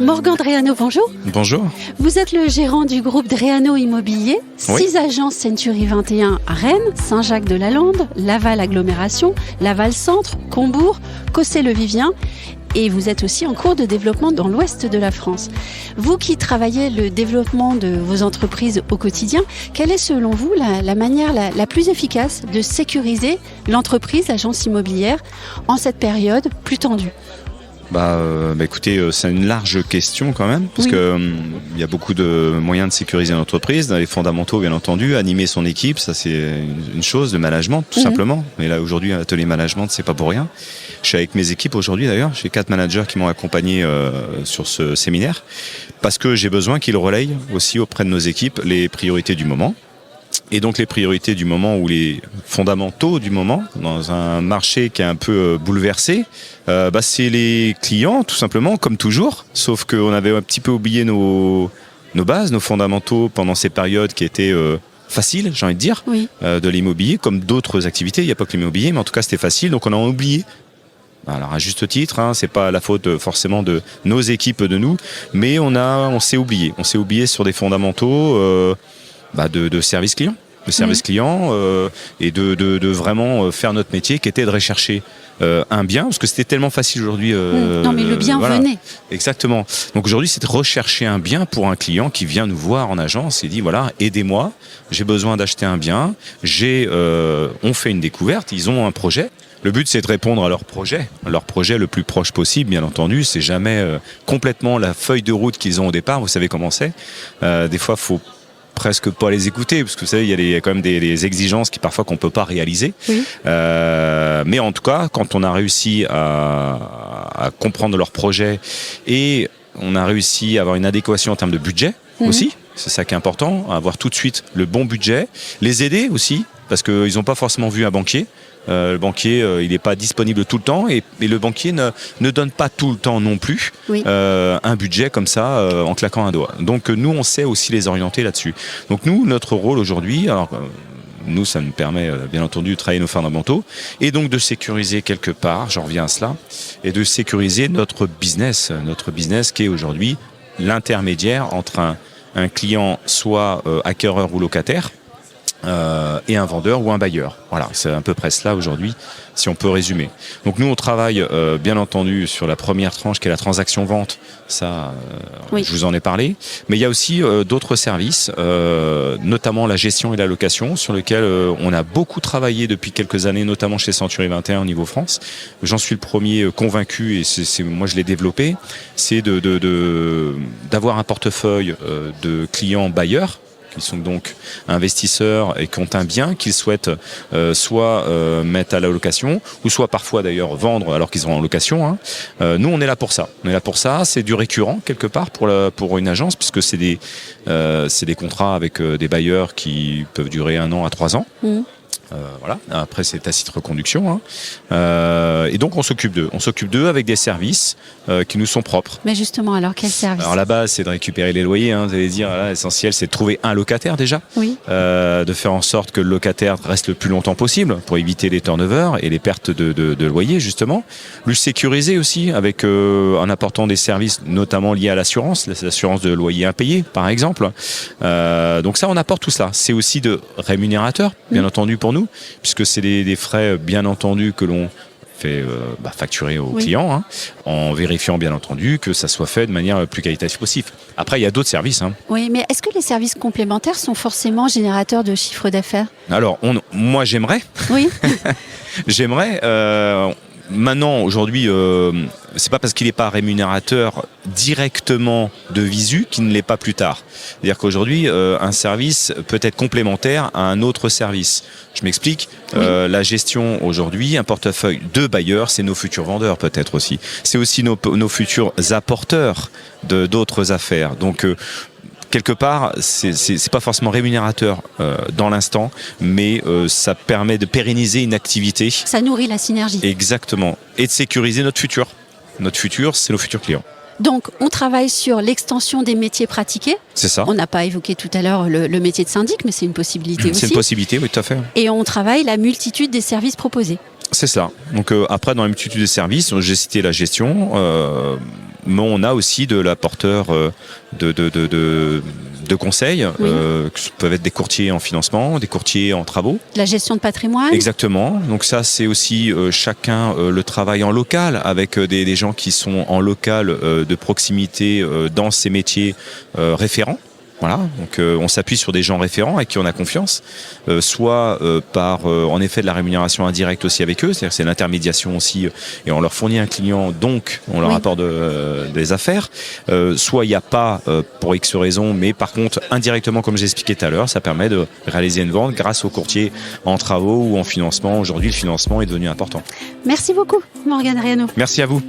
Morgan Dreano, bonjour. Bonjour. Vous êtes le gérant du groupe Dreano Immobilier, 6 agences Century 21 à Rennes, Saint-Jacques-de-la-Lande, Laval Agglomération, Laval Centre, Combourg, Cossé-le-Vivien. Et vous êtes aussi en cours de développement dans l'ouest de la France. Vous qui travaillez le développement de vos entreprises au quotidien, quelle est selon vous la manière la plus efficace de sécuriser l'entreprise, l'agence immobilière, en cette période plus tendue ? Écoutez, c'est une large question quand même, parce que il y a beaucoup de moyens de sécuriser l'entreprise, dans les fondamentaux bien entendu, animer son équipe, ça c'est une chose, de management tout simplement. Mais là aujourd'hui, un atelier management, c'est pas pour rien. Je suis avec mes équipes aujourd'hui d'ailleurs, j'ai 4 managers qui m'ont accompagné sur ce séminaire, parce que j'ai besoin qu'ils relayent aussi auprès de nos équipes les priorités du moment. Et donc les priorités du moment ou les fondamentaux du moment dans un marché qui est un peu bouleversé, c'est les clients tout simplement, comme toujours, sauf qu'on avait un petit peu oublié nos bases, nos fondamentaux pendant ces périodes qui étaient faciles, j'ai envie de dire, de l'immobilier, comme d'autres activités. Il n'y a pas que l'immobilier, mais en tout cas c'était facile, donc on a oublié. Alors à juste titre, c'est pas la faute forcément de nos équipes, de nous, mais on s'est oublié. On s'est oublié sur des fondamentaux de service client, et de vraiment faire notre métier qui était de rechercher un bien, parce que c'était tellement facile aujourd'hui. Non mais le bien venait. Exactement. Donc aujourd'hui c'est de rechercher un bien pour un client qui vient nous voir en agence et dit voilà, aidez-moi, j'ai besoin d'acheter un bien, on fait une découverte, ils ont un projet. Le but, c'est de répondre à leur projet le plus proche possible, bien entendu. C'est jamais complètement la feuille de route qu'ils ont au départ. Vous savez comment c'est. Des fois, faut presque pas les écouter, parce que vous savez, il y a quand même des exigences qu'on peut pas réaliser. Mais en tout cas, quand on a réussi à comprendre leur projet et on a réussi à avoir une adéquation en termes de budget aussi, c'est ça qui est important, avoir tout de suite le bon budget, les aider aussi, parce qu'ils n'ont pas forcément vu un banquier. Le banquier, il n'est pas disponible tout le temps et le banquier ne donne pas tout le temps non plus un budget comme ça en claquant un doigt. Donc nous, on sait aussi les orienter là-dessus. Donc nous, notre rôle aujourd'hui, nous, ça nous permet bien entendu de travailler nos fondamentaux et donc de sécuriser quelque part, j'en reviens à cela, et de sécuriser notre business qui est aujourd'hui l'intermédiaire entre un client soit acquéreur ou locataire, et un vendeur ou un bailleur. Voilà, c'est à peu près cela aujourd'hui, si on peut résumer. Donc nous, on travaille bien entendu sur la première tranche qui est la transaction vente. Ça, je vous en ai parlé. Mais il y a aussi d'autres services, notamment la gestion et la location, sur lesquels on a beaucoup travaillé depuis quelques années, notamment chez Century 21 au niveau France. J'en suis le premier convaincu, et moi je l'ai développé, c'est d'avoir un portefeuille de clients bailleurs, qui sont donc investisseurs et qui ont un bien qu'ils souhaitent soit mettre à la location, ou soit parfois d'ailleurs vendre alors qu'ils sont en location. Nous, on est là pour ça. C'est du récurrent quelque part pour une agence, puisque c'est des contrats avec des bailleurs qui peuvent durer 1 an à 3 ans. Voilà. Après, c'est tacite reconduction. Et donc, on s'occupe d'eux avec des services qui nous sont propres. Mais justement, alors, quel service ? Alors, la base, c'est de récupérer les loyers. Vous allez dire, l'essentiel, c'est de trouver un locataire déjà. De faire en sorte que le locataire reste le plus longtemps possible pour éviter les turnovers et les pertes de loyer, justement. Le sécuriser aussi avec en apportant des services, notamment liés à l'assurance de loyer impayé, par exemple. Donc ça, on apporte tout ça. C'est aussi de rémunérateur, bien entendu, pour nous, puisque c'est des frais bien entendu que l'on fait facturer aux clients, en vérifiant bien entendu que ça soit fait de manière la plus qualitative possible. Après, il y a d'autres services. Oui, mais est-ce que les services complémentaires sont forcément générateurs de chiffre d'affaires ? Alors, moi j'aimerais. Oui. J'aimerais. Maintenant, aujourd'hui, c'est pas parce qu'il n'est pas rémunérateur directement de visu qu'il ne l'est pas plus tard. C'est-à-dire qu'aujourd'hui, un service peut être complémentaire à un autre service. Je m'explique. La gestion aujourd'hui, un portefeuille de bailleurs, c'est nos futurs vendeurs peut-être aussi. C'est aussi nos futurs apporteurs d'autres affaires. Donc quelque part, c'est pas forcément rémunérateur dans l'instant, mais ça permet de pérenniser une activité. Ça nourrit la synergie. Exactement. Et de sécuriser notre futur. Notre futur, c'est nos futurs clients. Donc, on travaille sur l'extension des métiers pratiqués. C'est ça. On n'a pas évoqué tout à l'heure le métier de syndic, mais c'est une possibilité aussi. C'est une possibilité, oui, tout à fait. Et on travaille la multitude des services proposés. C'est ça. Donc après, dans la multitude des services, j'ai cité la gestion. mais on a aussi de l'apporteur de conseils, qui peuvent être des courtiers en financement, des courtiers en travaux. La gestion de patrimoine. Exactement. Donc ça, c'est aussi chacun le travail en local, avec des gens qui sont en local de proximité dans ces métiers référents. Voilà, donc on s'appuie sur des gens référents avec qui on a confiance, soit par en effet de la rémunération indirecte aussi avec eux, c'est-à-dire c'est l'intermédiation aussi, et on leur fournit un client, donc on leur apporte des affaires. Soit il n'y a pas pour X raisons, mais par contre indirectement, comme j'expliquais tout à l'heure, ça permet de réaliser une vente grâce aux courtiers en travaux ou en financement. Aujourd'hui, le financement est devenu important. Merci beaucoup, Morgane Riano. Merci à vous.